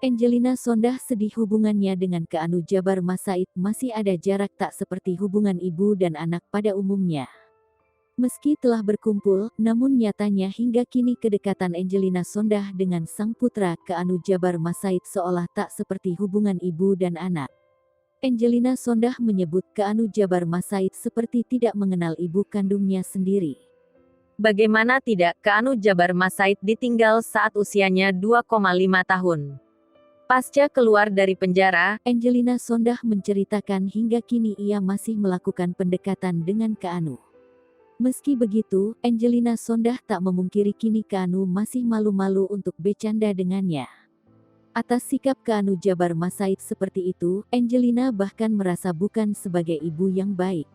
Angelina Sondah sedih hubungannya dengan Keanu Jabar Mas Said masih ada jarak tak seperti hubungan ibu dan anak pada umumnya. Meski telah berkumpul, namun nyatanya hingga kini kedekatan Angelina Sondah dengan sang putra Keanu Jabar Mas Said seolah tak seperti hubungan ibu dan anak. Angelina Sondah menyebut Keanu Jabar Mas Said seperti tidak mengenal ibu kandungnya sendiri. Bagaimana tidak, Keanu Jabar Mas Said ditinggal saat usianya 2,5 tahun. Pasca keluar dari penjara, Angelina Sondah menceritakan hingga kini ia masih melakukan pendekatan dengan Keanu. Meski begitu, Angelina Sondah tak memungkiri kini Keanu masih malu-malu untuk bercanda dengannya. Atas sikap Keanu Jabar Mas Said seperti itu, Angelina bahkan merasa bukan sebagai ibu yang baik.